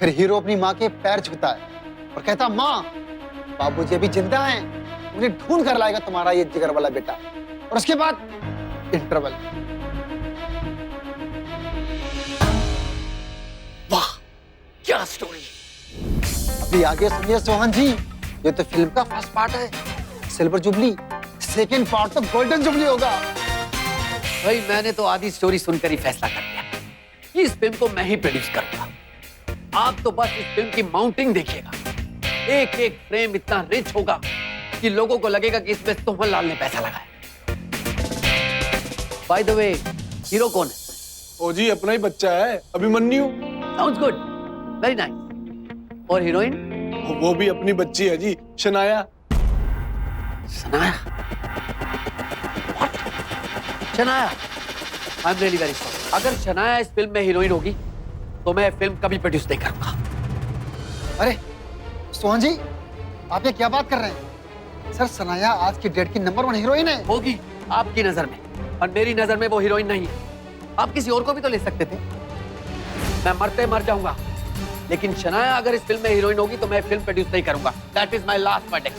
फिर हीरो अपनी माँ के पैर छूता है और कहता, माँ बाबूजी अभी जिंदा हैं, उन्हें ढूंढ कर लाएगा तुम्हारा ये जिगर वाला बेटा। और उसके बाद इंटरवल। वाह क्या स्टोरी। अभी आगे सुनिए सोहन जी, ये तो फिल्म का फर्स्ट पार्ट है, सिल्वर जुबली। सेकेंड पार्ट तो गोल्डन जुबली होगा। भाई मैंने तो आधी स्टोरी सुनकर ही फैसला कर लिया कि इस फिल्म को मैं ही प्रोड्यूस करूंगा। आप तो बस इस फिल्म की माउंटिंग देखिएगा, एक एक फ्रेम इतना रिच होगा कि लोगों को लगेगा कि इसमें सोहन लाल ने पैसा लगाया। बाय द वे, हीरो कौन है? ओ जी अपना ही बच्चा है, Abhimanyu. Sounds good, very nice. और हीरोइन? वो भी अपनी बच्ची है जी, Shanaya. Shanaya? Shanaya? I am really very sorry. अगर शनाया इस फिल्म में हीरोइन होगी तो मैं फिल्म कभी प्रोड्यूस नहीं करूंगा। अरे सोहन जी, आप ये क्या बात कर रहे हैं? सर सनाया आज की डेट की नंबर 1 हीरोइन है। होगी आपकी नजर में, और मेरी नजर में वो हीरोइन नहीं है। आप किसी और को भी तो ले सकते थे। मैं मरते मर जाऊंगा, लेकिन शनाया अगर इस फिल्म में हीरोइन होगी तो मैं फिल्म प्रोड्यूस नहीं करूंगा। That is my last verdict.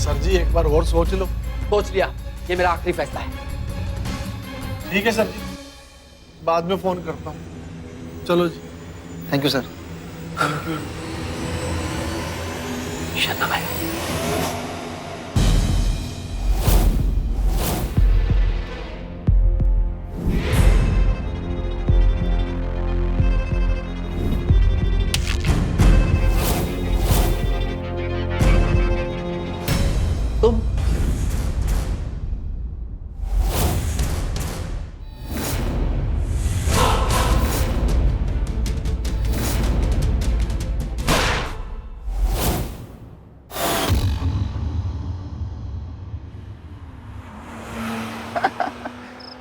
Sir ji एक बार और सोच लो। सोच लिया, ये मेरा आखिरी फैसला है। ठीक है सर जी, बाद में फोन करता हूँ। चलो जी। Thank you sir. शनाया। तुम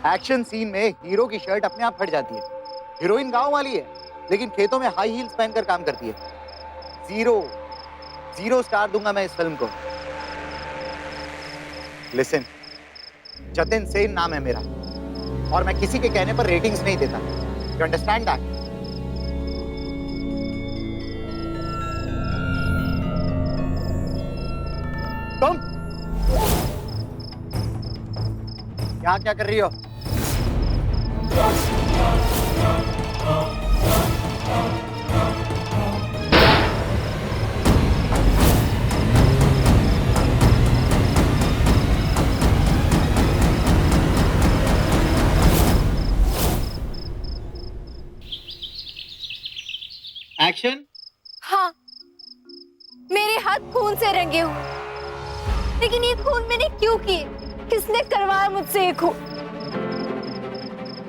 एक्शन सीन में हीरो की शर्ट अपने आप फट जाती है। हीरोइन गांव वाली है, लेकिन खेतों में हाई हील्स पहनकर काम करती है। जीरो स्टार दूंगा मैं इस फिल्म को। लिसन, जतिन सेन नाम है मेरा, और मैं किसी के कहने पर रेटिंग्स नहीं देता। You understand that? तुम यहाँ क्या कर रही हो? एक्शन। हाँ, मेरे हाथ खून से रंगे हुए, लेकिन ये खून मैंने क्यों किए? किसने करवाया मुझसे ये खून?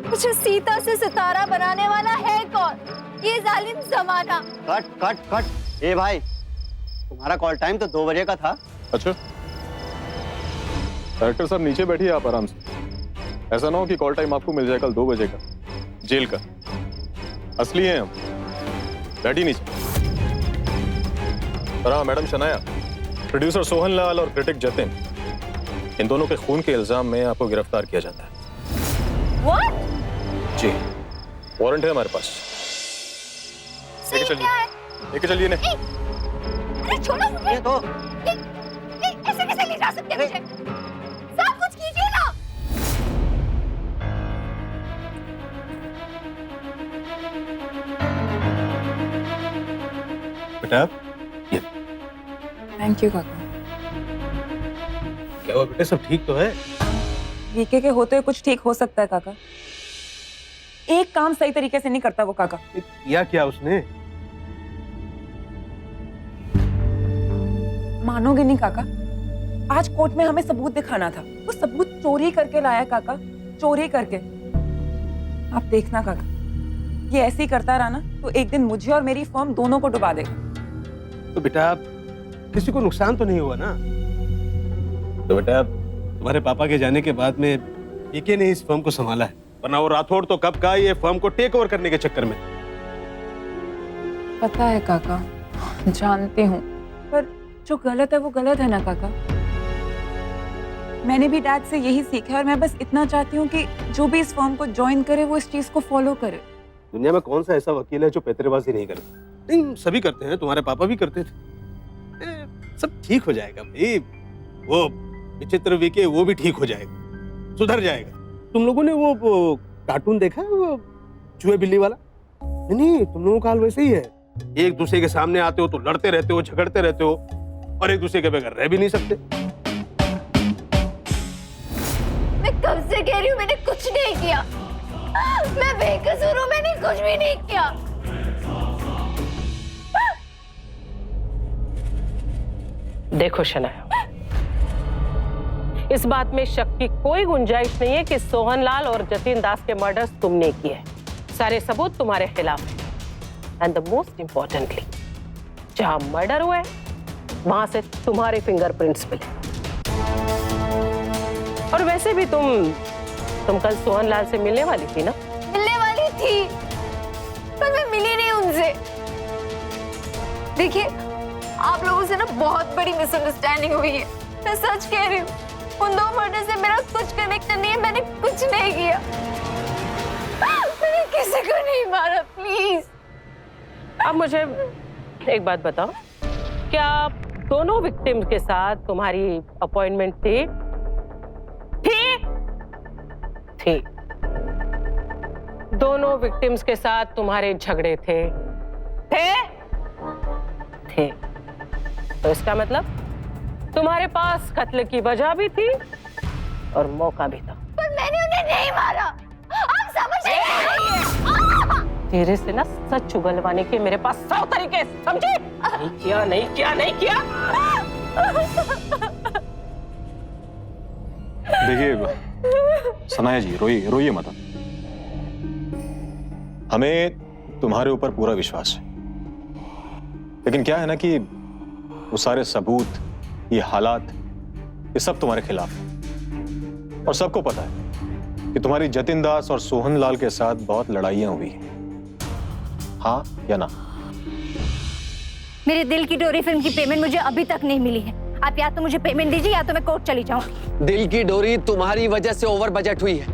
मुझे सीता से सितारा बनाने वाला है कौन? ये जालिम जमाना। Cut cut cut. ए भाई, तुम्हारा कॉल टाइम तो 2 बजे का था। अच्छा, डायरेक्टर साहब नीचे बैठिए आप आराम से। ऐसा ना हो कि कॉल टाइम आपको मिल जाए कल 2 बजे का, जेल का। असली हैं हम, बैठी नीचे। पर हाँ मैडम शनाया, प्रोड्यूसर सोहन लाल और क्रिटिक जतिन, इन दोनों के खून के इल्जाम में आपको गिरफ्तार किया जाता है। What? जी, वारंट है हमारे पास। लेके चलिए, लेके चलिए ने। अरे छोड़ो मुझे। ये तो ऐसे कैसे ले जा सकते हैं मुझे? सब कुछ कीजिए ना। बेटा, ये थैंक यू काका। क्या हुआ बेटे, सब ठीक तो है? वीके के होते हुए कुछ ठीक हो सकता है काका। एक काम सही तरीके से नहीं करता वो काका। किया क्या उसने? मानोगे नहीं काका, आज कोर्ट में हमें सबूत दिखाना था। वो सबूत चोरी करके लाया काका, चोरी करके। आप देखना काका, ये ऐसे ही करता रहा ना तो एक दिन मुझे और मेरी फर्म दोनों को डुबा देगा। तो बेटा किसी को नुकसान तो नहीं हुआ ना? तो बेटा तुम्हारे पापा के जाने के बाद में वीके ने इस फर्म को संभाला है, वरना वो राठौड़ तो कब का ये फर्म को टेक ओवर करने के चक्कर में। पता है काका, जानती हूँ, पर जो गलत है वो गलत है ना काका। मैंने भी डैड से यही सीखा है और मैं बस इतना चाहती हूँ कि जो भी इस फर्म को ज्वाइन करे वो इस चीज को फॉलो करे। दुनिया में कौन सा ऐसा वकील है जो पैतरेबाजी नहीं करे? नहीं सभी करते हैं, तुम्हारे पापा भी करते थे। सब ठीक हो जाएगा भाई। वो विचित्र वीके वो भी ठीक हो जाएगा, सुधर जाएगा। तुम लोगों ने वो कार्टून देखा है, वो चूहे बिल्ली वाला? नहीं, तुम लोगों का हाल वैसे ही है। एक दूसरे के सामने आते हो तो लड़ते रहते हो, झगड़ते रहते हो, और एक दूसरे के बगैर रह भी नहीं सकते। मैं कब से कह रही हूँ, मैंने कुछ नहीं किया। मैं बेकसूर हूँ, मैंने कुछ भी नहीं किया। देखो शनाया, इस बात में शक की कोई गुंजाइश नहीं है कि सोहनलाल और जतिन दास के मर्डर्स तुमने किए हैं। सारे सबूत तुम्हारे खिलाफ हैं। एंड द मोस्ट इंपॉर्टेंटली, जहां मर्डर हुआ है वहां से तुम्हारे फिंगरप्रिंट्स मिले। और वैसे भी तुम कल सोहनलाल से मिलने वाली थी ना? मिलने वाली थी, पर मैं मिली नहीं उनसे। देखिए, आप लोगों से ना बहुत बड़ी मिसअंडरस्टैंडिंग हुई है। मैं सच कह रही हूँ, उन दो मर्डर से मेरा कुछ कनेक्शन नहीं है। मैंने कुछ नहीं किया, मैंने किसी को नहीं मारा। प्लीज अब मुझे एक बात बताओ, क्या दोनों विक्टिम्स के साथ तुम्हारी अपॉइंटमेंट थी? थी। दोनों विक्टिम्स के साथ तुम्हारे झगड़े थे? थे। तो इसका मतलब तुम्हारे पास कत्ल की वजह भी थी और मौका भी था। पर मैंने उन्हें नहीं मारा। आप समझ नहीं रही हैं। तेरे से ना सच उगलवाने के मेरे पास 100 तरीके, समझे? नहीं किया, नहीं किया, नहीं किया। देखिए सनाया जी, रोइए मत। हमें तुम्हारे ऊपर पूरा विश्वास है, लेकिन क्या है ना कि वो सारे सबूत, ये हालात, ये सब तुम्हारे खिलाफ है। और सबको पता है कि तुम्हारी जतिन दास और सोहनलाल के साथ बहुत लड़ाइयां हुई हैं। हाँ या ना? मेरे दिल की डोरी फिल्म की पेमेंट मुझे अभी तक नहीं मिली है। आप या तो मुझे पेमेंट दीजिए या तो मैं कोर्ट चली जाऊंगी। दिल की डोरी तुम्हारी वजह से ओवर बजट हुई है,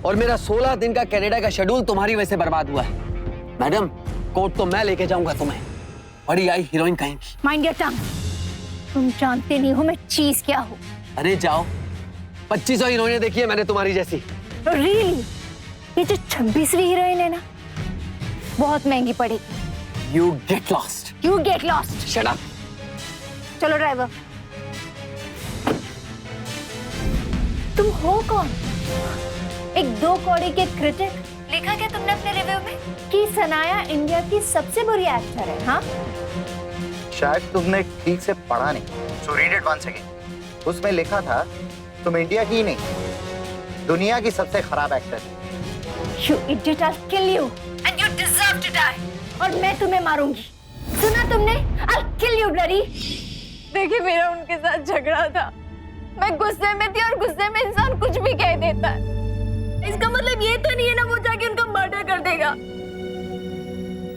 और मेरा 16 दिन का कनाडा का शेड्यूल तुम्हारी वजह से बर्बाद हुआ है। मैडम, कोर्ट तो मैं लेके जाऊंगा तुम्हें। बड़ी आई हीरोइन कहेंगी। Mind your tongue. तुम जानते नहीं हो मैं चीज क्या हूँ। अरे जाओ, 2500 हीरोइनें देखी है मैंने तुम्हारी जैसी। रियली? ये जो 26वीं हीरोइन है ना, बहुत महंगी पड़ेगी। You get lost. You get lost. Shut up. चलो ड्राइवर। तुम हो कौन? एक 2 कौड़ी के क्रिटिक। लिखा क्या तुमने अपने रिव्यू में कि सनाया इंडिया की सबसे बुरी एक्टर है? हाँ, शायद तुमने ठीक से पढ़ा नहीं। So read it once again. उसमें लिखा था तुम इंडिया की ही नहीं, दुनिया की सबसे खराब एक्टर है। You idiot, I'll kill you and you deserve to die. और मैं तुम्हें मारूंगी। सुना तुमने? I'll kill you, bloody. देखिए, मेरा उनके साथ झगड़ा था। मैं गुस्से में थी और गुस्से में इंसान कुछ भी कह देता है। इसका मतलब ये तो नहीं है ना वो जाके उनका मर्डर कर देगा।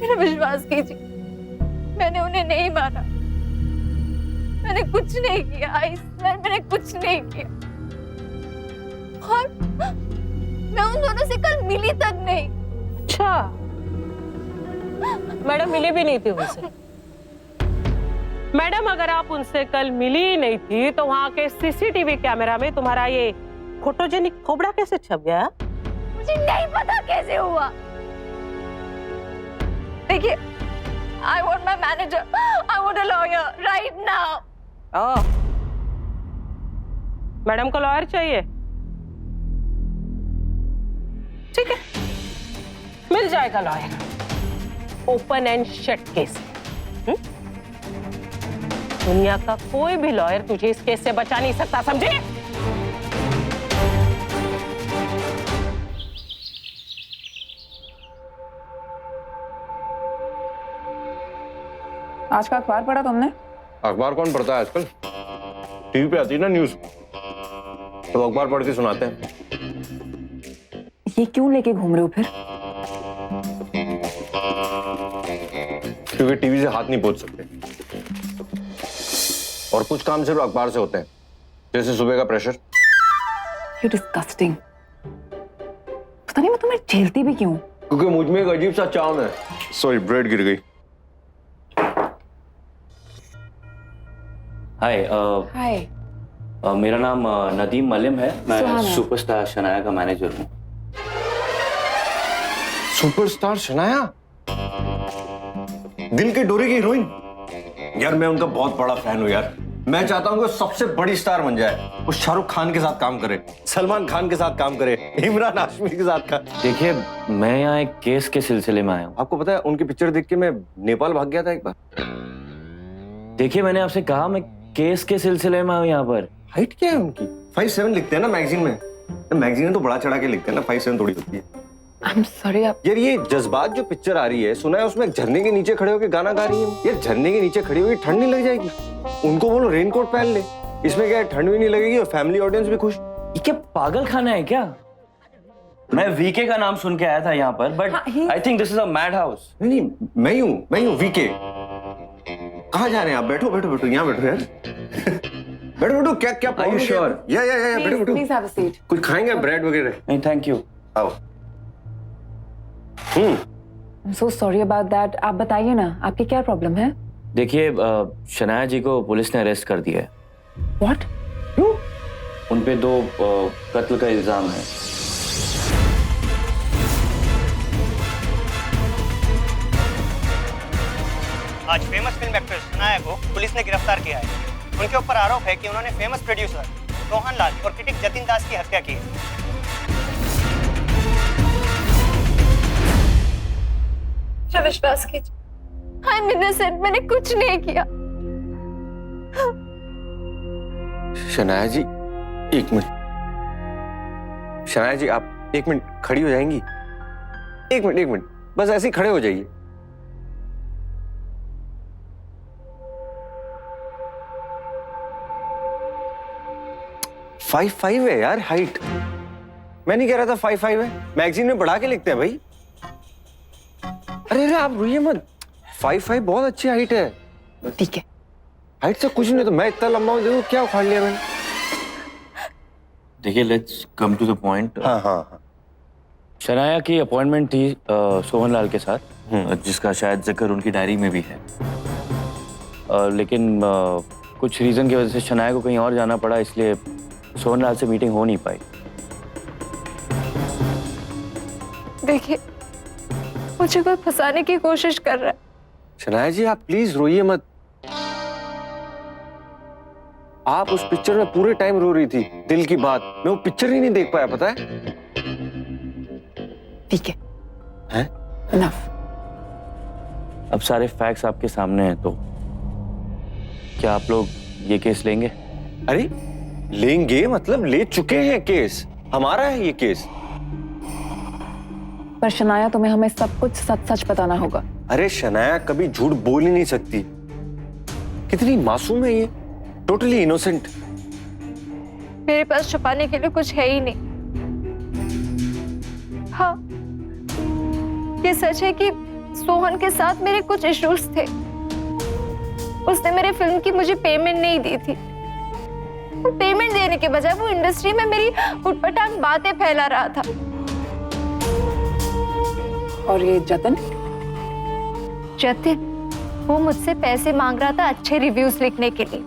मेरा विश्वास कीजिए, मैंने उन्हें नहीं मारा। मैंने कुछ नहीं किया। आई स्वेयर, मैंने कुछ नहीं किया। और मैं उन दोनों से कल मिली तक नहीं। अच्छा, मैडम मिली भी नहीं थी उनसे? मैडम, अगर आप उनसे कल मिली ही नहीं थी तो वहाँ के सीसीटीवी कैमरा में तुम्हारा ये फोटोजेनिक खोपड़ा कैसे छप गया? मुझे नहीं पता कैसे हुआ। देखिए, I want my manager, I want a lawyer right now. Oh, madam को लॉयर चाहिए? ठीक है, मिल जाएगा lawyer. Open and shut case. दुनिया का कोई भी लॉयर तुझे इस केस से बचा नहीं सकता, समझे? आज का अखबार पढ़ा तुमने? अखबार कौन पढ़ता है आजकल? टीवी पे आती है ना न्यूज, तो अखबार पढ़ के सुनाते हैं। ये क्यों लेके घूम रहे हो फिर? क्योंकि टीवी से हाथ नहीं पहुंच सकते, और कुछ काम सिर्फ अखबार से होते हैं, जैसे सुबह का प्रेशर। You're disgusting. पता नहीं मैं तुम्हें झेलती भी क्यों? क्योंकि मुझ में एक अजीब सा चार्म है। सॉरी, ब्रेड गिर गई। हाय हाय। मेरा नाम नदीम मलिम है। मैं सुहाना। सुपरस्टार शनाया का मैनेजर हूँ। सुपरस्टार शनाया, दिल की डोरी की हीरोइन। यार मैं उनका बहुत बड़ा फैन हूँ यार। मैं चाहता हूँ कि वो सबसे बड़ी स्टार बन जाए। वो शाहरुख खान के साथ काम करे, सलमान खान के साथ काम करे, इमरान हाशमी के साथ काम। देखिए, मैं यहाँ एक केस के सिलसिले में आया हूँ। आपको पता है उनकी पिक्चर देख के मैं नेपाल भाग गया था एक बार। देखिए, मैंने आपसे कहा मैं केस के सिलसिले में आया यहाँ पर। हाइट क्या है उनकी? 5'7" लिखते हैं ना मैगजीन में। मैगजीन में तो बड़ा चढ़ा के लिखते हैं ना, 5'7" थोड़ी होती है। I'm sorry, आप यार ये जज्बात जो पिक्चर आ रही है, सुना है उसमें झरने के नीचे खड़े होकर गाना गा रही है। यार झरने के नीचे खड़ी होगी, ठंड नहीं लग जाएगी? उनको बोलो रेनकोट पहन ले। इसमें क्या है, ठंड भी नहीं लगेगी और फैमिली ऑडियंस भी खुश। ये क्या पागल खाना है क्या? मैं वीके का नाम सुन के आया था यहाँ पर, but I think this is a mad house. नहीं, मैं हूँ वीके। कहाँ जा रहे हैं आप? बैठो बैठो बैठो, यहाँ बैठो यार। बैठो बैठो, क्या क्या Are you sure? या बैठो बैठो। Please have a seat. कुछ खाएंगे? ब्रेड वगैरह? नहीं, थैंक यू। आओ। I'm so sorry about that. आप बताइए ना, आपकी क्या प्रॉब्लम है? देखिए, शनाया जी को पुलिस ने अरेस्ट कर दिया है। What? क्यों? उन पे 2 कत्ल का इल्जाम है। आज फेमस फिल्म एक्ट्रेस शनाया को पुलिस ने गिरफ्तार किया है। उनके ऊपर आरोप है कि उन्होंने फेमस प्रोड्यूसर सोहन लाल और क्रिटिक जतिन दास की हत्या की है। विश्वास कीजिए, I'm innocent, मैंने कुछ नहीं किया। शनाया जी, एक मिनट। शनाया जी, आप 1 मिनट खड़ी हो जाएंगी? 1 मिनट, बस ऐसे ही खड़े हो जाइए। फाइव 5 है यार हाइट। मैं नहीं कह रहा था 5'5" है, मैगजीन में बढ़ा के लिखते हैं भाई। अरे आप रोइए मत, 5'5" बहुत अच्छी हाइट है। ठीक है, हाइट से कुछ नहीं, तो मैं इतना लंबा हूँ, देखो क्या उखाड़ लिया मैंने। देखिए, let's come to the point. हाँ। शनाया की अपॉइंटमेंट थी सोहन लाल के साथ, जिसका शायद जिक्र उनकी डायरी में भी है। लेकिन कुछ रीजन की वजह से शनाया को कहीं और जाना पड़ा, इसलिए सोहन लाल से मीटिंग हो नहीं पाई। देखिए, मुझे कोई फंसाने की कोशिश कर रहा है। शनाया जी, आप प्लीज रोइए मत। आप उस पिक्चर में पूरे टाइम रो रही थी, दिल की बात। मैं वो पिक्चर ही नहीं देख पाया, पता है? ठीक है। हैं? Enough. अब सारे फैक्ट्स आपके सामने हैं, तो क्या आप लोग ये केस लेंगे? अरे लेंगे मतलब ले चुके हैं केस, हमारा है ये केस। पर शनाया, तुम्हें हमें सब कुछ सच सच बताना होगा। अरे शनाया कभी झूठ बोल ही नहीं सकती। कितनी मासूम है ये, टोटली इनोसेंट। मेरे पास छुपाने के लिए कुछ है ही नहीं। हाँ, ये सच है कि सोहन के साथ मेरे कुछ इश्यूज थे। उसने मेरे फिल्म की मुझे पेमेंट नहीं दी थी। पेमेंट देने के बजाय वो इंडस्ट्री में मेरी उटपटांग बातें फैला रहा था। और ये जतिन, वो मुझसे पैसे मांग रहा था अच्छे रिव्यूज लिखने के लिए,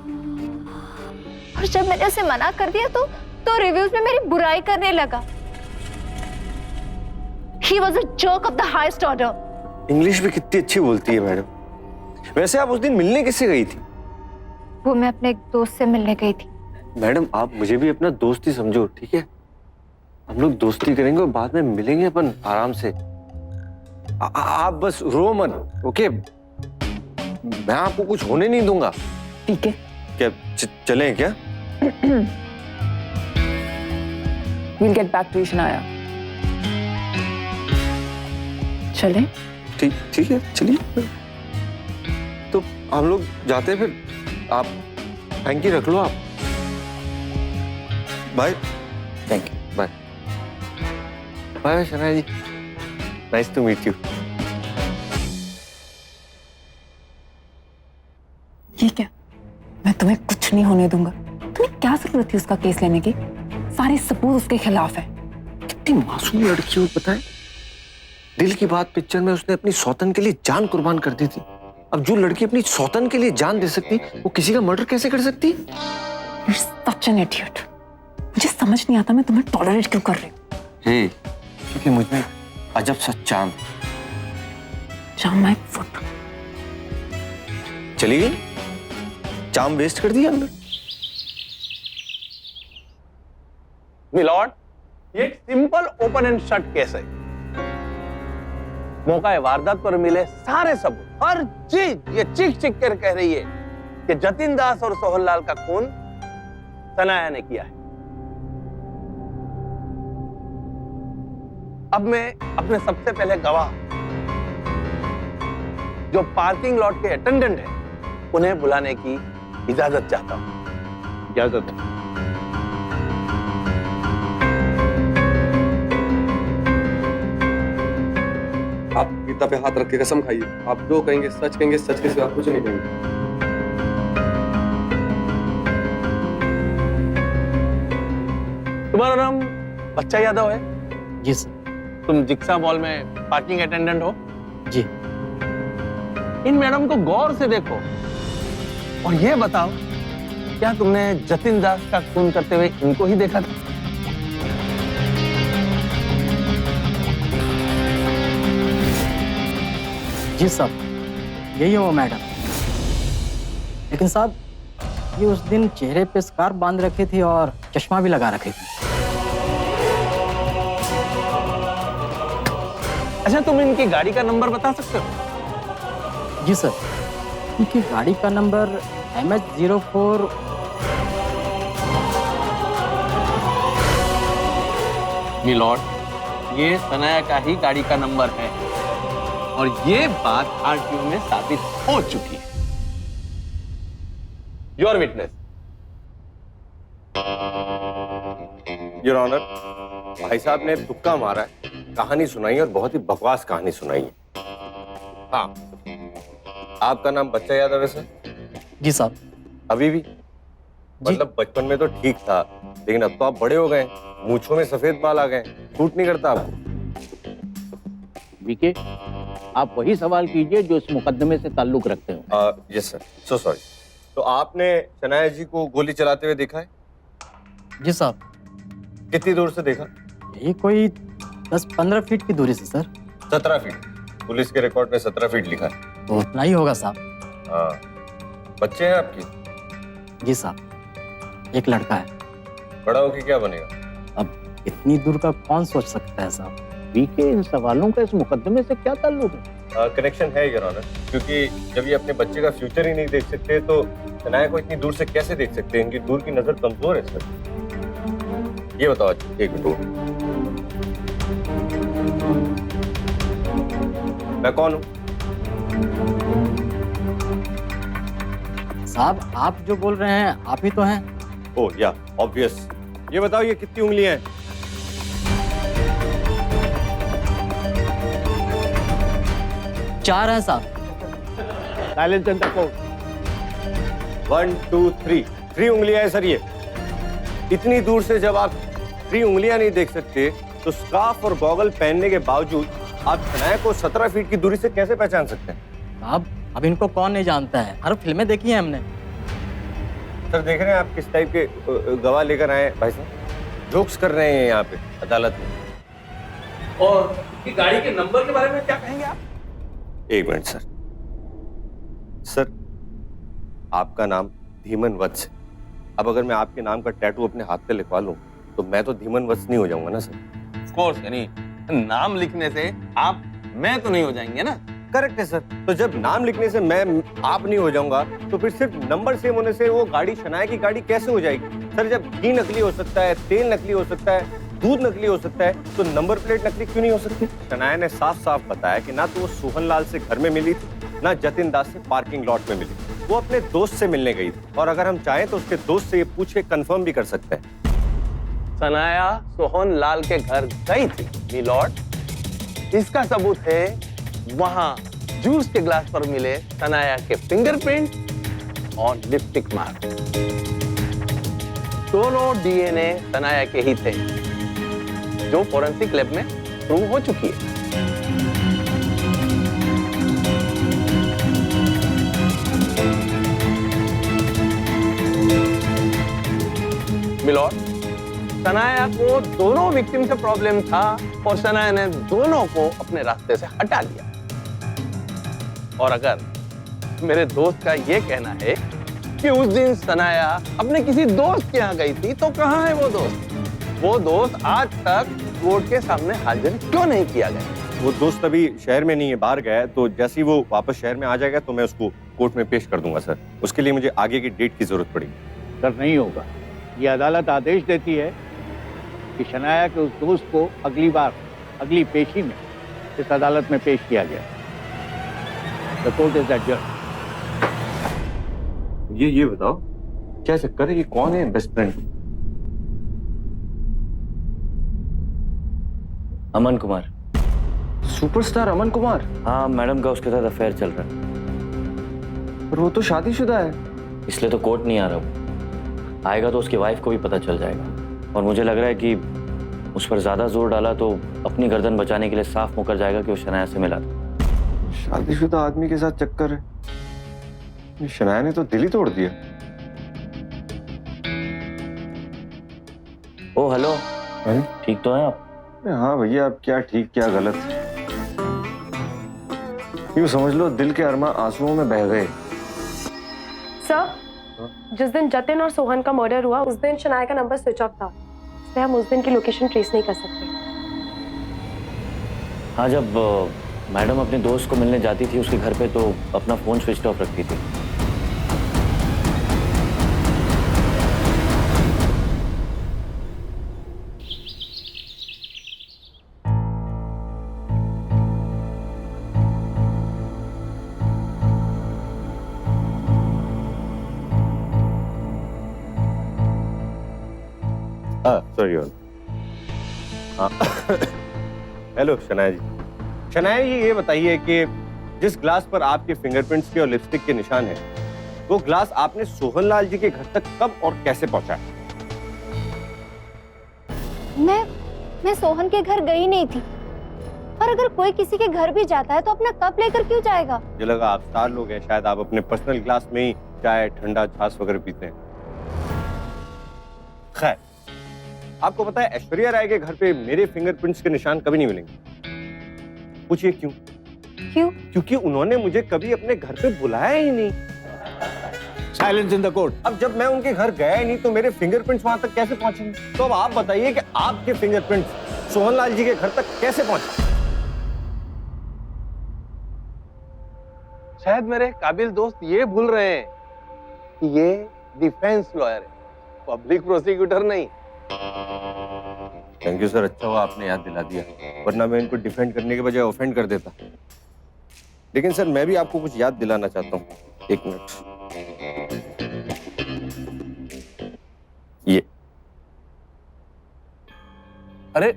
और जब मैंने उसे मना कर दिया तो रिव्यूज में मेरी बुराई करने लगा। He was a jerk of the highest order. English भी कितनी अच्छी बोलती है मैडम। वैसे आप उस दिन मिलने किससे गई थी? वो मैं अपने एक दोस्त से मिलने गई थी। मैडम, आप मुझे भी अपना दोस्त ही समझो, ठीक है? हम लोग दोस्ती करेंगे और बाद में मिलेंगे अपन आराम से। आप बस रो मत, ओके? मैं आपको कुछ होने नहीं दूंगा। ठीक है। क्या चलें क्या? We'll get back to you, Shanaya. चलें? ठीक है, चलिए। तो हम लोग जाते हैं फिर। आप थैंक यू रख लो आप। Bye. Thank you. Bye bye Shanaya ji, nice to meet you. ठीक है, मैं तुम्हें कुछ नहीं होने दूंगा। तुम्हें क्या जरूरत थी उसका केस लेने की? सारे सबूत उसके खिलाफ है। कितनी मासूम लड़की हो, पता है? दिल की बात पिक्चर में उसने अपनी सौतन के लिए जान कुर्बान कर दी थी। अब जो लड़की अपनी सौतन के लिए जान दे सकती वो किसी का मर्डर कैसे कर सकती? You're such an idiot. मुझे समझ नहीं आता मैं तुम्हें टॉलरेट क्यों कर रही हूँ। हे, क्योंकि मुझमें अजब सा चाम। Charm my foot. चली गई? चाम वेस्ट कर दिया हमने। मिलॉर्ड, ये एक simple open and shut case है। मौका वारदात पर मिले सारे सबूत, हर चीज ये चीख चीख कर कह रही है कि जतिन दास और सोहन लाल का खून सनाया ने किया है। अब मैं अपने सबसे पहले गवाह जो पार्किंग लॉट के अटेंडेंट हैं, उन्हें बुलाने की इजाजत चाहता हूं। इजाजत है। आप गीता पे हाथ रख के कसम खाइए, आप जो कहेंगे सच कहेंगे, सच के सिवा कुछ नहीं कहेंगे। तुम्हारा नाम बच्चा यादव है? जी सर। तुम जिक्सा मॉल में पार्किंग अटेंडेंट हो? जी। इन मैडम को गौर से देखो और ये बताओ, क्या तुमने जतिन दास का खून करते हुए इनको ही देखा था? जी साहब, यही है वो मैडम। लेकिन साहब, ये उस दिन चेहरे पे स्कार्फ बांध रखी थी और चश्मा भी लगा रखी थी। अच्छा, तुम इनकी गाड़ी का नंबर बता सकते हो? जी सर, इनकी गाड़ी का नंबर MH04। मिलॉर्ड, ये सनाया का ही गाड़ी का नंबर है और ये बात आरटीओ में साबित हो चुकी है। Your witness. योर ऑनर, भाई साहब ने तुक्का मारा है, कहानी सुनाई और बहुत ही बकवास कहानी सुनाई है। हाँ, आपका नाम बच्चा यादव है सर? जी साहब। अभी भी? मतलब बचपन में तो ठीक था, लेकिन अब तो आप बड़े हो गए, मूंछों में सफेद बाल आ गए, सूट नहीं करता आपको। बीके, आप वही सवाल कीजिए जो इस मुकदमे से ताल्लुक रखते हो। Yes sir, so sorry. तो आपने शनाया जी को गोली चलाते हुए देखा है? जी साहब। कितनी दूर से देखा? ये कोई 10-15 फीट की दूरी से सर। 17 फीट? पुलिस के रिकॉर्ड में 17 फीट लिखा है। तो उतना ही होगा साहब। हाँ। बच्चे हैं आपकी? जी साहब, एक लड़का है। बड़ा होके क्या बनेगा? अब इतनी दूर का कौन सोच सकता है साहब। बीके, इन सवालों का इस मुकदमे से क्या ताल्लुक है? कनेक्शन है योर ऑनर, क्योंकि जब ये अपने बच्चे का फ्यूचर ही नहीं देख सकते तो शनाया को इतनी दूर से कैसे देख सकते हैं? इनकी दूर की नजर कमजोर है सर। ये बताओ, एक मिनट, मैं कौन हूँ? साहब, आप जो बोल रहे हैं आप ही तो हैं। ओह या, ऑब्वियस। ये बताओ, ये कितनी उंगलियां हैं? 4 है साहब। Silence in the court. 1 2 3 3 उंगलियां हैं सर। ये इतनी दूर से जब आप 3 उंगलियां नहीं देख सकते तो स्कार्फ और गॉगल पहनने के बावजूद आप शनाया को 17 फीट की दूरी से कैसे पहचान सकते हैं? अब इनको कौन नहीं जानता है, हर फिल्में देखी हैं हमने। सर, देख रहे हैं आप किस टाइप के गवाह लेकर आए हैं भाई साहब? जोक्स कर रहे हैं यहाँ पे अदालत में। और गाड़ी के नंबर के बारे में क्या कहेंगे आप? एक मिनट सर। सर, आपका नाम धीमन वत्स है। अब अगर मैं आपके नाम का टैटू अपने हाथ पे लिखवा लूं तो मैं तो धीमन वत्स नहीं हो जाऊंगा ना सर? ऑफ कोर्स, यानी नाम लिखने से आप मैं तो नहीं हो जाएंगे ना? करेक्ट है सर। तो जब नाम लिखने से मैं आप नहीं हो जाऊंगा तो फिर सिर्फ नंबर सेम होने से वो गाड़ी शनाया की गाड़ी कैसे हो जाएगी? सर, जब घी नकली हो सकता है, तेल नकली हो सकता है, दूध नकली हो सकता है, तो नंबर प्लेट नकली क्यों नहीं हो सकती? शनाया ने साफ साफ बताया कि ना तो वो सोहन लाल से घर में मिली थी, ना जतिन दास से पार्किंग लॉट में मिली। वो अपने दोस्त से मिलने गई थी और अगर हम चाहें तो उसके दोस्त से ये पूछ के कंफर्म भी कर सकते हैं। सनाया सोहन लाल के घर गई थी मिलॉर्ड। इसका सबूत है वहां जूस के ग्लास पर मिले सनाया के फिंगरप्रिंट और लिपस्टिक मार्क। दोनों डीएनए सनाया के ही थे, जो फोरेंसिक लैब में प्रूव हो चुकी है। मिलॉर्ड, सनाया को दोनों विक्टिम से प्रॉब्लम था और सनाया ने दोनों को अपने रास्ते से हटा लिया। और अगर मेरे दोस्त का ये कहना है कि उस दिन सनाया अपने किसी दोस्त के यहाँ गई थी, तो कहाँ है वो दोस्त? वो दोस्त आज तक कोर्ट के सामने हाजिर क्यों नहीं किया गया? वो दोस्त अभी शहर में नहीं है, बाहर गया है, तो जैसे ही वो वापस शहर में आ जाएगा तो मैं उसको कोर्ट में पेश कर दूंगा सर। उसके लिए मुझे आगे की डेट की जरूरत पड़ेगी। सर नहीं होगा, ये अदालत आदेश देती है कि शनाया के उस दोस्त को अगली बार अगली पेशी में इस अदालत में पेश किया गया। The court is adjourn. ये बताओ क्या चक्कर है? ये कौन है best friend? Aman Kumar. Superstar Aman Kumar? हाँ, मैडम का उसके साथ अफेयर चल रहा है। पर वो तो शादीशुदा है। इसलिए तो कोर्ट नहीं आ रहा वो। आएगा तो उसकी वाइफ को भी पता चल जाएगा। और मुझे लग रहा है कि उस पर ज्यादा जोर डाला तो अपनी गर्दन बचाने के लिए साफ मुकर जाएगा कि वो शनाया से मिला था। शादीशुदा आदमी के साथ चक्कर है। शनाया ने तो दिल ही तोड़ दिया। ओ हेलो, ठीक तो है आप? हाँ भैया, अब क्या ठीक क्या गलत, यूं समझ लो दिल के अरमा आंसुओं में बह गए। सर, जिस दिन जतिन और सोहन का मर्डर हुआ उस दिन शनाया का नंबर स्विच ऑफ था, इसलिए हम उस दिन की लोकेशन ट्रेस नहीं कर सकते। हाँ, जब मैडम अपने दोस्त को मिलने जाती थी उसके घर पे तो अपना फोन स्विच ऑफ रखती थी। सॉरी। हाँ हेलो शनाया जी। शनाया जी, ये बताइए कि जिस ग्लास पर आपके फिंगरप्रिंट्स के और लिपस्टिक के निशान हैं, वो ग्लास आपने सोहनलाल जी के घर तक कब और कैसे पहुंचाया? मैं सोहन के घर गई नहीं थी। और अगर कोई किसी के घर भी जाता है तो अपना कप लेकर क्यों जाएगा? मुझे लगा आप स्टार लोग हैं, शायद आप अपने पर्सनल ग्लास में ही चाय, ठंडा, छाछ वगैरह पीते हैं। खैर, आपको पता है ऐश्वर्या राय के घर पे मेरे फिंगरप्रिंट्स के निशान कभी नहीं मिलेंगे। पूछिए क्यों? क्यों? क्योंकि उन्होंने मुझे कभी अपने घर पे बुलाया ही नहीं। Silence in the court. अब जब मैं उनके घर गया ही नहीं तो मेरे फिंगरप्रिंट्स वहां तक कैसे पहुंचेंगे? तो अब आप बताइए कि आपके फिंगरप्रिंट्स सोहनलाल जी के घर तक कैसे पहुंचे? शायद मेरे काबिल दोस्त ये भूल रहे हैं कि ये डिफेंस लॉयर है, पब्लिक प्रोसिक्यूटर नहीं। थैंक यू सर, अच्छा हुआ आपने याद दिला दिया, वरना मैं इनको डिफेंड करने के बजाय ऑफेंड कर देता। लेकिन सर, मैं भी आपको कुछ याद दिलाना चाहता हूँ। एक मिनट, ये। अरे,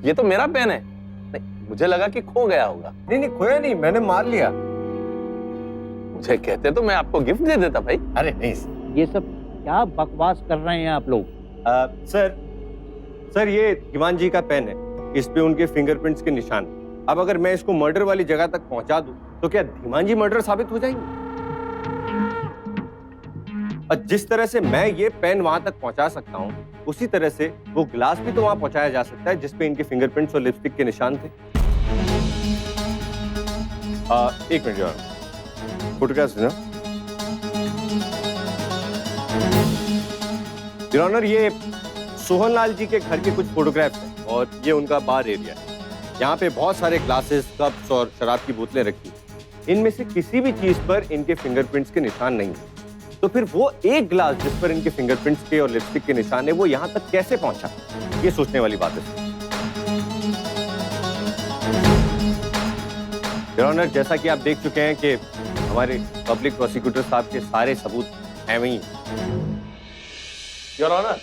ये तो मेरा पेन है। नहीं, मुझे लगा कि खो गया होगा। नहीं नहीं, खोया नहीं, मैंने मार लिया। मुझे कहते तो मैं आपको गिफ्ट दे देता भाई। अरे नहीं, ये सब क्या बकवास कर रहे हैं आप लोग? सर ये धीमान जी का पेन है, इस पे उनके फिंगरप्रिंट्स के निशान। अब अगर मैं इसको मर्डर वाली जगह तक पहुंचा दूं तो क्या धीमान जी मर्डर साबित हो जाएंगे? और जिस तरह से मैं ये पेन वहां तक पहुंचा सकता हूं, उसी तरह से वो ग्लास भी तो वहां पहुंचाया जा सकता है जिसपे इनके फिंगरप्रिंट्स और लिपस्टिक के निशान थे। एक मिनट यार, फोटोग्राफ्स ना योर ऑनर, ये सोहनलाल जी के घर के कुछ फोटोग्राफ्स हैं और ये उनका बार एरिया है। यहाँ पे बहुत सारे ग्लासेस, कप्स और शराब की बोतलें रखी। इनमें से किसी भी चीज पर इनके फिंगरप्रिंट्स के निशान नहीं है। तो फिर वो एक ग्लास जिस पर इनके फिंगरप्रिंट्स के और लिपस्टिक के निशान है, वो यहाँ तक कैसे पहुंचा? ये सोचने वाली बात है। योर ऑनर, जैसा कि आप देख चुके हैं कि हमारे पब्लिक प्रोसिक्यूटर साहब के सारे सबूत हैं वहीं। योर ऑनर,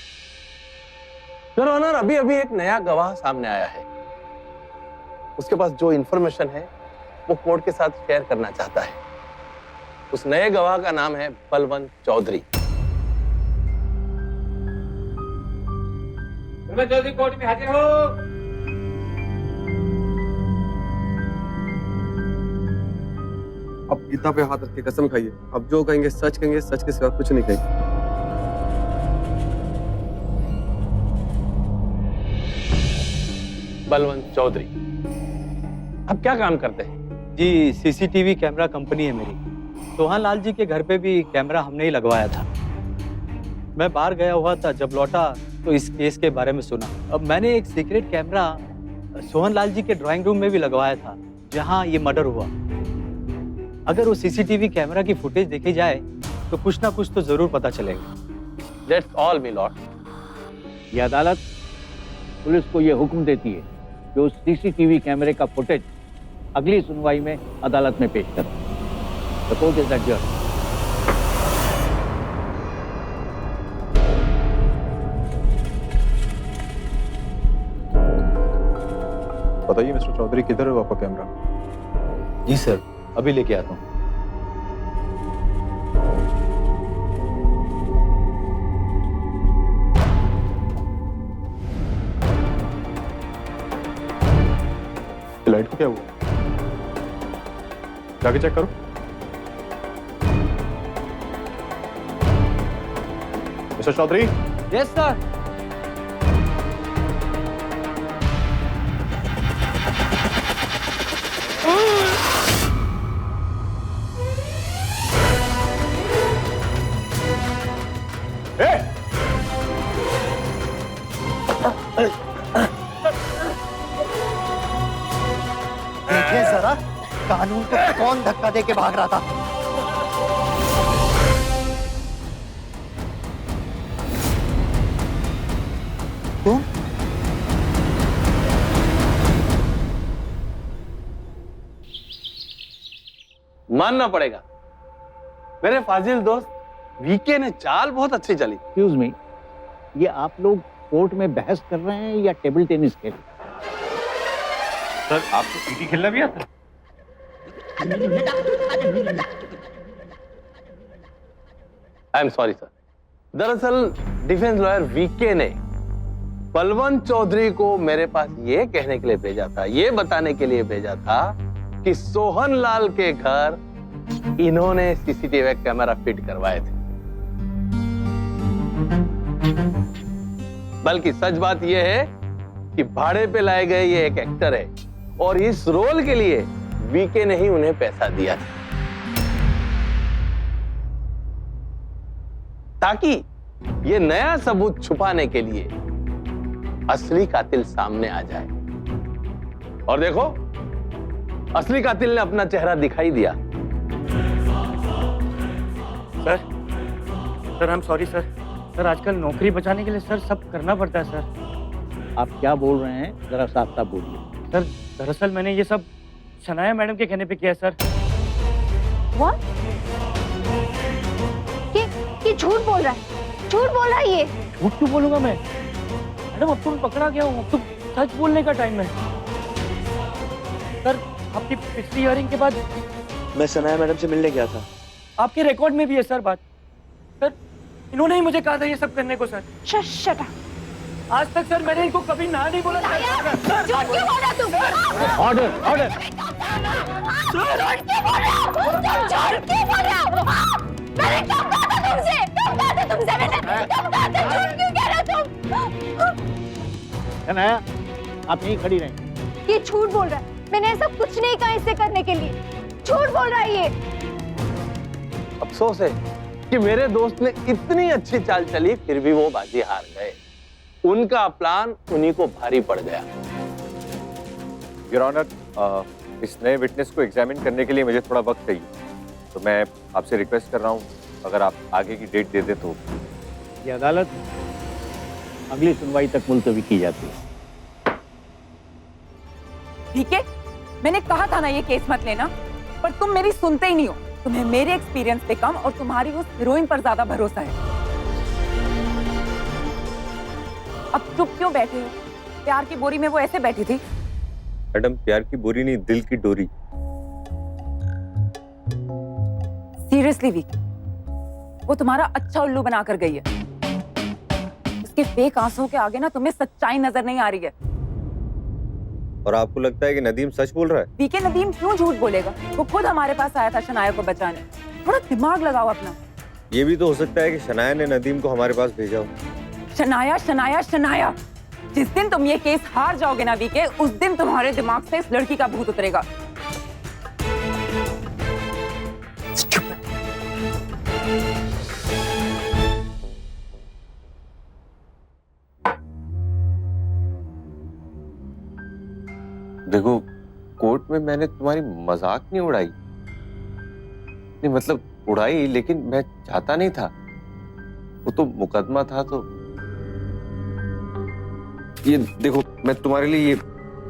अभी अभी एक नया गवाह सामने आया है। उसके पास जो इंफॉर्मेशन है वो कोर्ट के साथ शेयर करना चाहता है। उस नए गवाह का नाम है बलवंत चौधरी। बलवंत चौधरी कोर्ट में हाजिर हो। अब गीता पे हाथ रख के कसम खाइए, अब जो कहेंगे सच के सिवा कुछ नहीं कहेंगे। बलवंत चौधरी। अब क्या काम करते हैं? जी सीसीटीवी कैमरा कंपनी है मेरी। सोहन लाल जी के घर पे भी कैमरा हमने ही लगवाया था। मैं बाहर गया हुआ था, जब लौटा तो इस केस के बारे में सुना। अब मैंने एक सीक्रेट कैमरा सोहन लाल जी के ड्राइंग रूम में भी लगवाया था, जहां ये मर्डर हुआ। अगर वो सीसीटीवी कैमरा की फुटेज देखी जाए तो कुछ ना कुछ तो जरूर पता चलेगा। That's all, my lord. ये अदालत पुलिस को ये हुक्म देती है कि उस सीसीटीवी कैमरे का फुटेज अगली सुनवाई में अदालत में पेश करें। The court is adjourned. बताइए मिस्टर चौधरी, किधर है आपका कैमरा? जी सर, अभी लेके आता हूँ। लाइट को क्या हुआ? जाके चेक करो। मिस्टर चौधरी। Yes sir. देखिए जरा कानून को कौन धक्का दे के भाग रहा था। तुम? मानना पड़ेगा, मेरे फाजिल दोस्त वीके ने चाल बहुत अच्छी चली। एक्सक्यूज मी, ये आप लोग कोर्ट में बहस कर रहे हैं या टेबल टेनिस खेल रहे हैं? सर आपको पीटी खेलना भी आता है? I am sorry sir. दरअसल डिफेंस लॉयर वीके ने बलवंत चौधरी को मेरे पास ये कहने के लिए भेजा था, ये बताने के लिए भेजा था कि सोहन लाल के घर इन्होंने सीसीटीवी कैमरा फिट करवाए थे। बल्कि सच बात यह है कि भाड़े पे लाए गए ये एक एक्टर है और इस रोल के लिए वीके ने ही उन्हें पैसा दिया था, ताकि ये नया सबूत छुपाने के लिए असली कातिल सामने आ जाए। और देखो, असली कातिल ने अपना चेहरा दिखाई दिया। Sir I am sorry sir. Sir आजकल नौकरी बचाने के लिए सर सब करना पड़ता है सर। आप क्या बोल रहे हैं, जरा साफ साफ बोलिए। सर दरअसल मैंने ये सब शनाया मैडम के कहने पे किया है सर। What? ये झूठ बोल रहा है, झूठ बोल रहा है ये। झूठ क्यों बोलूंगा मैं? मैडम अब तो मैं पकड़ा गया हूँ, अब तो सच बोलने का टाइम है। सर आपकी पिछली हियरिंग के बाद मैं सनाया मैडम से मिलने गया था। आपके रिकॉर्ड में भी है सर बात। सर इन्होंने ही मुझे कहा था ये सब करने को सर। Shut up. आज तक सर मैंने इनको कभी ना नहीं बोला। झूठ क्यों बोल रहा तुम? Order order. झूठ क्यों बोल रहे हो? तुम झूठ क्यों बोल रहे हो? मैंने कब कहा था तुमसे? कब कहा था तुमसे मैंने? कब कहा था? झूठ क्यों कह रहे हो तुम? शनाया, आप यहीं खड़ी रहें। ये झूठ बोल रहा है। मैंने ऐसा कुछ नहीं कहा इससे करने के लिए। झूठ बोल रहा है ये। अफसोस है कि मेरे दोस्त ने इतनी अच्छी चाल चली, फिर भी वो बाजी हार गए। उनका प्लान उन्हीं को भारी पड़ गया। योर ऑनर, इस नए विटनेस को एग्जामिन करने के लिए मुझे थोड़ा वक्त चाहिए, तो मैं आपसे रिक्वेस्ट कर रहा हूँ अगर आप आगे की डेट दे दें तो। ये अदालत अगली सुनवाई तक मुलतवी की जाती है। ठीक है, मैंने कहा था ना ये केस मत लेना, पर तुम मेरी सुनते ही नहीं हो। तुम्हें मेरे एक्सपीरियंस पे कम और तुम्हारी उस हीरोइन पर ज्यादा भरोसा है। अब चुप क्यों बैठे हो? प्यार की बोरी में वो ऐसे बैठी थी। मैडम प्यार की बोरी नहीं, दिल की डोरी। सीरियसली वीक, वो तुम्हारा अच्छा उल्लू बना कर गई है। उसके फेक आंसुओं के आगे ना तुम्हें सच्चाई नजर नहीं आ रही है। और आपको लगता है कि नदीम सच बोल रहा है? वीके नदीम क्यों झूठ बोलेगा? वो खुद हमारे पास आया था शनाया को बचाने। थोड़ा दिमाग लगाओ अपना। ये भी तो हो सकता है कि शनाया ने नदीम को हमारे पास भेजा हो। शनाया शनाया शनाया, जिस दिन तुम ये केस हार जाओगे ना वीके, उस दिन तुम्हारे दिमाग से इस लड़की का भूत उतरेगा। देखो, कोर्ट में मैंने तुम्हारी मजाक नहीं उड़ाई, नहीं मतलब उड़ाई, लेकिन मैं चाहता नहीं था। वो तो मुकदमा था। तो ये देखो, मैं तुम्हारे लिए ये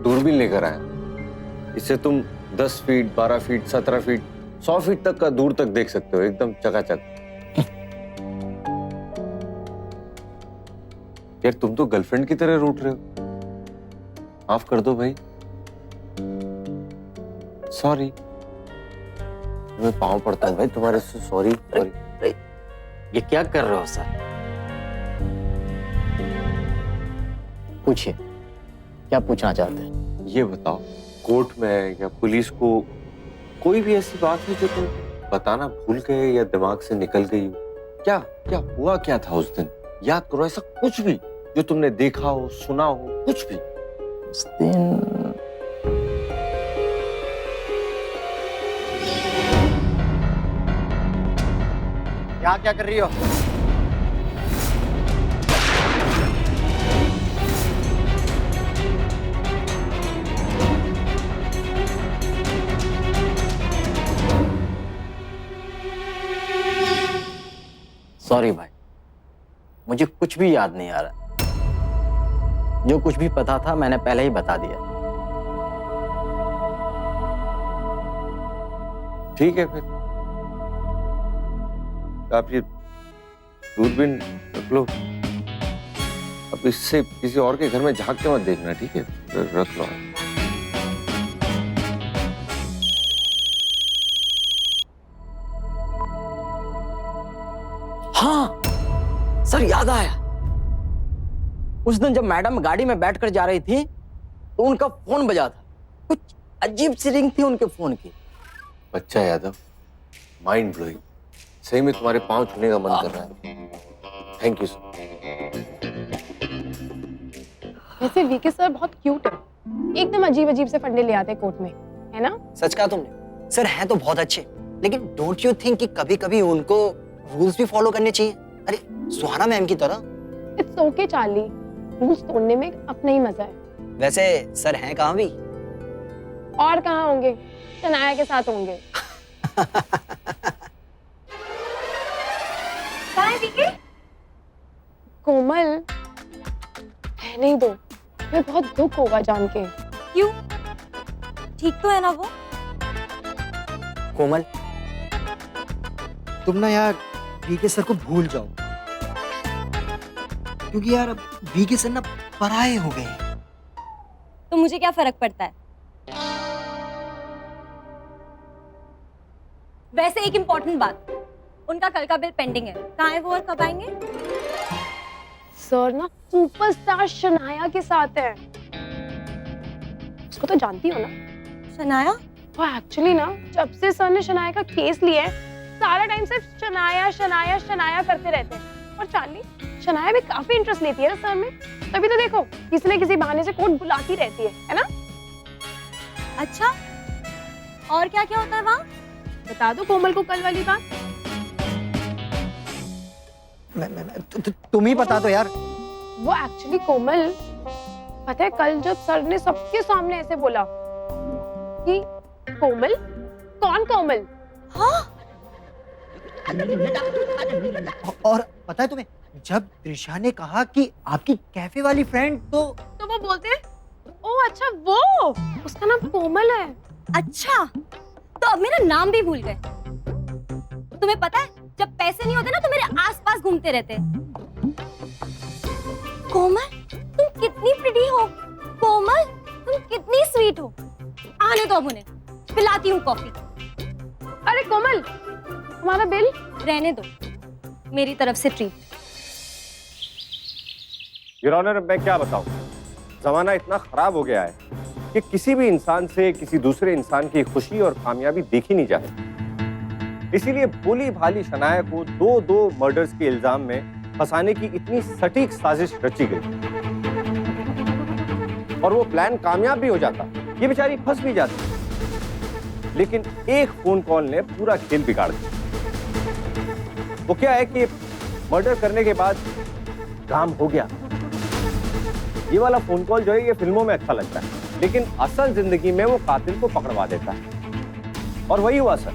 दूरबीन लेकर आया। इससे तुम 10 फीट, 12 फीट, 17 फीट, 100 फीट तक का दूर तक देख सकते हो, एकदम चकाचक। यार तुम तो गर्लफ्रेंड की तरह रूठ रहे हो। माफ कर दो भाई, सॉरी। मैं पाँव पड़ता हूँ भाई तुम्हारे से, सॉरी सॉरी। ये क्या कर रहे हो सर? पूछिए, क्या पूछना चाहते हैं? ये बताओ, कोर्ट में या पुलिस को कोई भी ऐसी बात है जो तुम बताना भूल गए या दिमाग से निकल गई हो? क्या क्या हुआ, क्या था उस दिन? याद करो, ऐसा कुछ भी जो तुमने देखा हो, सुना हो, कुछ भी। उस दिन यहाँ क्या कर रही हो? सॉरी भाई, मुझे कुछ भी याद नहीं आ रहा। जो कुछ भी पता था मैंने पहले ही बता दिया। ठीक है फिर, आप ये दूरबीन रख लो। अब इससे किसी और के घर में झांक के मत देखना, ठीक है? रख लो। हाँ सर, याद आया। उस दिन जब मैडम गाड़ी में बैठकर जा रही थी तो उनका फोन बजा था। कुछ अजीब सी रिंग थी उनके फोन की। बच्चा यादव, माइंड ब्लोइंग। सही में तुम्हारे पांव छूने का मन कर रहा है। Thank you sir. वैसे वीके सर बहुत क्यूट है, एकदम अजीब अजीब से फंडे ले आते हैं कोर्ट में, है ना? सच कहा तुमने। सर हैं तो बहुत अच्छे, लेकिन डोंट यू थिंक कि कभी-कभी उनको रूल्स भी फॉलो करने चाहिए? अरे सुहाना मैम की तरह। इट्स ओके चार्ली, रूल्स तोड़ने में अपना ही मजा है। वैसे सर हैं कहाँ भी? और कहाँ होंगे? शनाया के साथ होंगे। कोमल, रहने ही दो, मैं बहुत दुख होगा जान के। क्यों? ठीक तो है ना वो? कोमल, तुम ना यार वीके सर को भूल जाओ, क्योंकि यार अब वीके सर ना पराये हो गए। तो मुझे क्या फर्क पड़ता है? वैसे एक इम्पोर्टेंट बात, उनका कल का बिल पेंडिंग है। कहाँ है वो और कब आएंगे? सर ना सुपरस्टार शनाया के साथ है। उसको तो जानती हो ना? शनाया? वो एक्चुअली ना जब से सर ने शनाया का केस लिया है, सारा टाइम सिर्फ शनाया शनाया शनाया करते रहते हैं। और चार्ली, शनाया भी काफी इंटरेस्ट लेती है ना सर में, तभी तो देखो किसी न किसी बहाने से कोर्ट बुलाती रहती है ना? अच्छा, और क्या क्या होता है वहाँ? बता दो कोमल को कल वाली बात। तुम ही बता दो यार। वो एक्चुअली कोमल, पता है कल जब सर ने सबके सामने ऐसे बोला कि कोमल, कौन कोमल? हाँ? और पता है तुम्हें, जब त्रिशा ने कहा कि आपकी कैफे वाली फ्रेंड, तो वो बोलते हैं, ओ अच्छा वो, उसका नाम कोमल है। अच्छा, तो अब मेरा नाम भी भूल गए। तुम्हें पता है, जब पैसे नहीं होते ना तो मेरे आसपास घूमते रहते। कोमल, तुम कितनी प्रिटी हो। कोमल, तुम कितनी स्वीट हो। आने दो अब उन्हें, पिलाती हूँ कॉफी। अरे कोमल, हमारा बिल? रहने दो, मेरी तरफ से ट्रीट। योर ऑनर, मैं क्या बताऊं, जमाना इतना खराब हो गया है कि किसी भी इंसान से किसी दूसरे इंसान की खुशी और कामयाबी देखी नहीं जाती। इसीलिए भोली भाली शनाया को दो मर्डर्स के इल्जाम में फंसाने की इतनी सटीक साजिश रची गई। और वो प्लान कामयाब भी हो जाता, ये बेचारी फंस भी जाती। लेकिन एक फोन कॉल ने पूरा खेल बिगाड़ दिया। वो क्या है कि मर्डर करने के बाद काम हो गया। ये वाला फोन कॉल जो है ये फिल्मों में अच्छा लगता है, लेकिन असल जिंदगी में वो कातिल को पकड़वा देता है। और वही हुआ सर।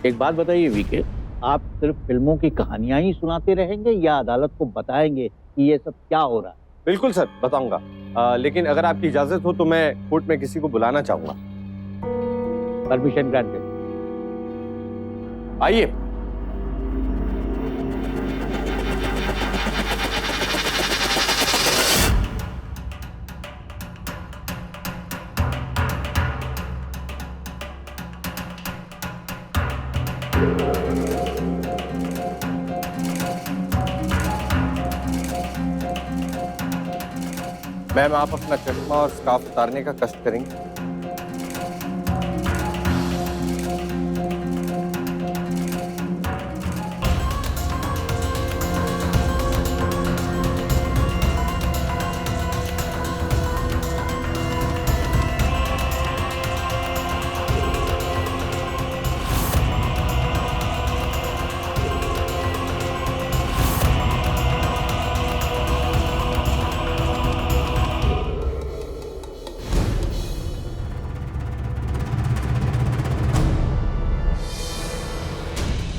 एक बात बताइए वीके, आप सिर्फ फिल्मों की कहानियां ही सुनाते रहेंगे या अदालत को बताएंगे कि ये सब क्या हो रहा है? बिल्कुल सर, बताऊंगा। लेकिन अगर आपकी इजाजत हो तो मैं कोर्ट में किसी को बुलाना चाहूंगा। Permission granted. आइए। मैम, आप अपना चश्मा और स्कार्फ उतारने का कष्ट करेंगे।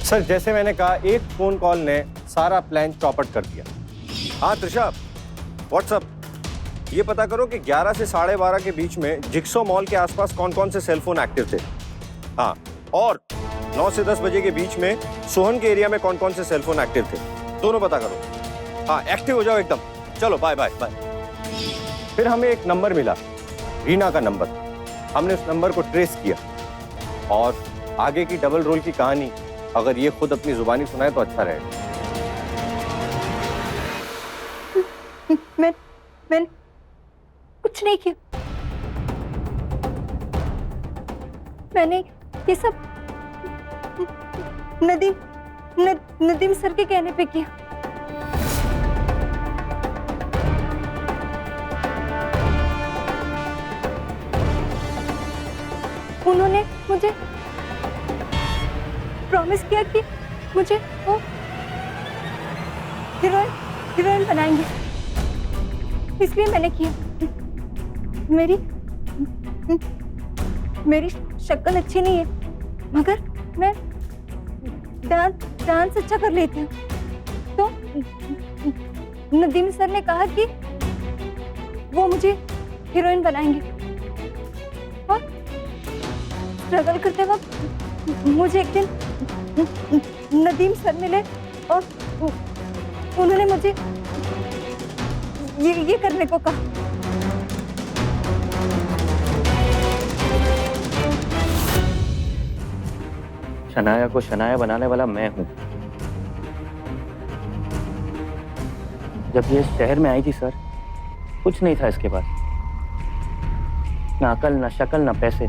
सर, जैसे मैंने कहा, एक फोन कॉल ने सारा प्लान चौपट कर दिया। हाँ त्रिशा, व्हाट्सअप, ये पता करो कि 11 से 12:30 के बीच में जिक्सो मॉल के आसपास कौन कौन से सेलफोन एक्टिव थे। हाँ, और 9 से 10 बजे के बीच में सोहन के एरिया में कौन कौन से सेलफोन एक्टिव थे, दोनों पता करो। हाँ, एक्टिव हो जाओ एकदम। चलो, बाय बाय बाय। फिर हमें एक नंबर मिला, रीना का नंबर। हमने उस नंबर को ट्रेस किया और आगे की डबल रोल की कहानी अगर ये खुद अपनी जुबानी सुनाए तो अच्छा रहेगा। मैं कुछ नहीं किया। मैंने ये सब नदीम सर के कहने पे किया। उन्होंने मुझे प्रॉमिस किया कि मुझे वो हीरोइन बनाएंगे, इसलिए मैंने किया। मेरी शक्ल अच्छी नहीं है, मगर मैं डांस अच्छा कर लेती हूँ। तो नदीम सर ने कहा कि वो मुझे हीरोइन बनाएंगे और स्ट्रगल करते वक्त मुझे एक दिन नदीम सर मिले और उन्होंने मुझे ये करने को कहा। शनाया को शनाया बनाने वाला मैं हूं। जब ये शहर में आई थी सर, कुछ नहीं था इसके पास, ना अकल, ना शक्ल, ना पैसे।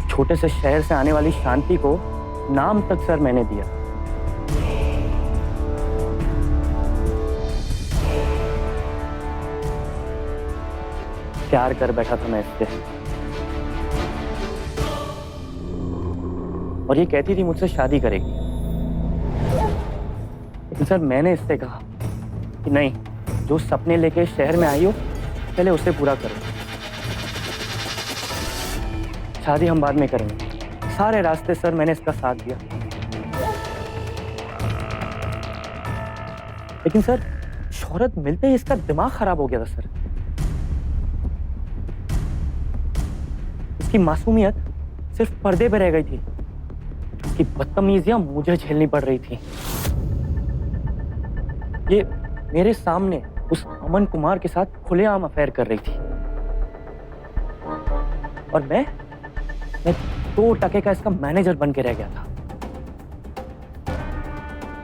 छोटे से शहर से आने वाली शांति को नाम तक सर मैंने दिया। प्यार कर बैठा था मैं इससे, और ये कहती थी मुझसे शादी करेगी। लेकिन सर मैंने इससे कहा कि नहीं, जो सपने लेके शहर में आई हो पहले उसे पूरा करो, शादी हम बाद में करेंगे। सारे रास्ते सर मैंने इसका साथ दिया। लेकिन सर शोहरत मिलते ही इसका दिमाग खराब हो गया था सर। इसकी मासूमियत सिर्फ पर्दे पे रह गई थी, इसकी बदतमीजियां मुझे झेलनी पड़ रही थी। ये मेरे सामने उस अमन कुमार के साथ खुलेआम अफेयर कर रही थी, और मैं 2% का इसका मैनेजर बन के रह गया था।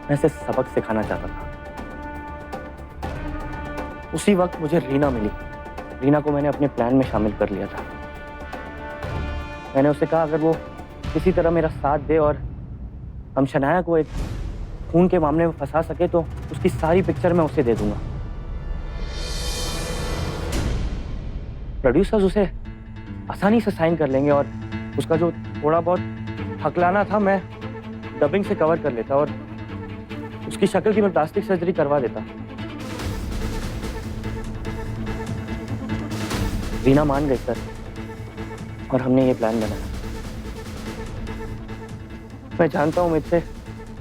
मैं इसे सबक सिखाना चाहता था। उसी वक्त मुझे रीना मिली। रीना को मैंने अपने प्लान में शामिल कर लिया था। मैंने उसे कहा अगर वो किसी तरह मेरा साथ दे और हम शनाया को एक खून के मामले में फंसा सके तो उसकी सारी पिक्चर मैं उसे दे दूंगा। प्रोड्यूसर्स उसे आसानी से साइन कर लेंगे और उसका जो थोड़ा बहुत हकलाना था मैं डबिंग से कवर कर लेता और उसकी शक्ल की मैं प्लास्टिक सर्जरी करवा देता। रीना मान गई सर और हमने ये प्लान बनाया। मैं जानता हूं मुझसे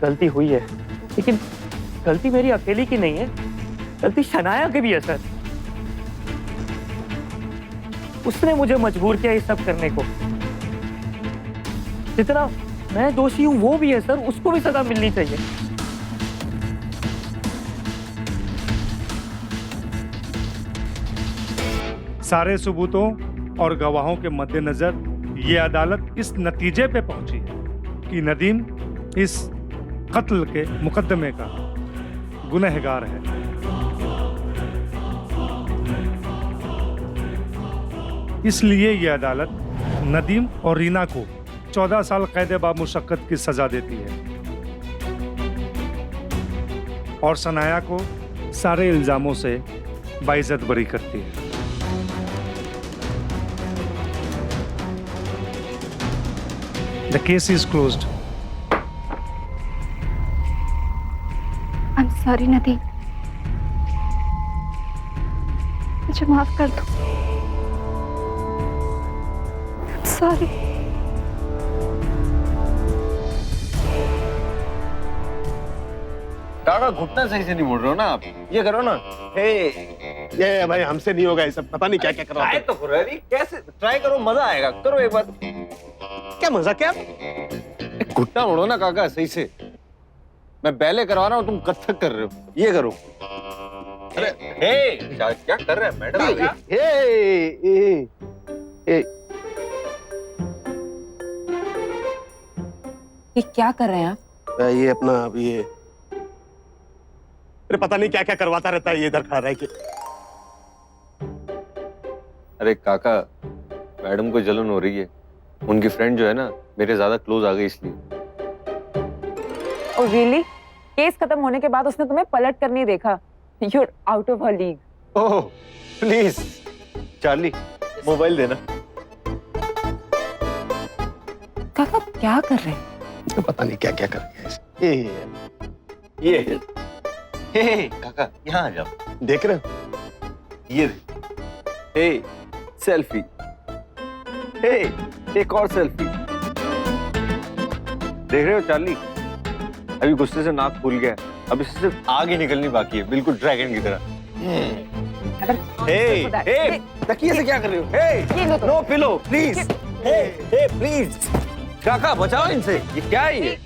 गलती हुई है, लेकिन गलती मेरी अकेली की नहीं है, गलती शनाया की भी है सर। उसने मुझे मजबूर किया ये सब करने को। जितना मैं दोषी हूं वो भी है सर, उसको भी सजा मिलनी चाहिए। सारे सबूतों और गवाहों के मद्देनजर ये अदालत इस नतीजे पे पहुंची है कि नदीम इस कत्ल के मुकदमे का गुनहगार है। इसलिए ये अदालत नदीम और रीना को 14 साल कैद बामुशक्कत की सजा देती है और सनाया को सारे इल्जामों से बाइज्जत बरी करती है। The case is closed. I'm sorry Nadeem, मुझे माफ कर दो। I'm sorry। काका घुटना सही से नहीं मुड़ रहे हो ना आप, ये करो ना। ये भाई हमसे नहीं होगा ये सब, पता नहीं क्या क्या करो। ट्राई तो करो यार, कैसे ट्राई करो, मजा आएगा, करो एक बार। क्या मजा क्या? घुटना मुड़ो ना काका सही से। मैं बैले करवा रहा हूँ, तुम कथक कर रहे हो, ये करो। अरे क्या कर रहे हैं मैडम? ये क्या कर रहे हैं आप? ये अपना अब ये अरे पता नहीं क्या क्या करवाता रहता है ये इधर खड़ा रह के। अरे काका मैडम को जलन हो रही है, उनकी फ्रेंड जो है ना मेरे ज्यादा क्लोज आ गई इसलिए। और रियली केस खत्म होने के बाद उसने तुम्हें पलट कर नहीं देखा। You're out of her league। Oh please Charlie mobile देना। काका क्या कर रहे हैं? तो पता नहीं क्या क्या कर रही है ये काका यहाँ आ जाओ, देख रहे हो? ये सेल्फी, एक और सेल्फी। देख रहे हो चार्ली, अभी गुस्से से नाक फूल गया, अब इससे सिर्फ आग ही निकलनी बाकी है, बिल्कुल ड्रैगन की तरह। तकिए से क्या कर रहे हो? नो पिलो प्लीज, प्लीज काका बचाओ इनसे। ये क्या है ये?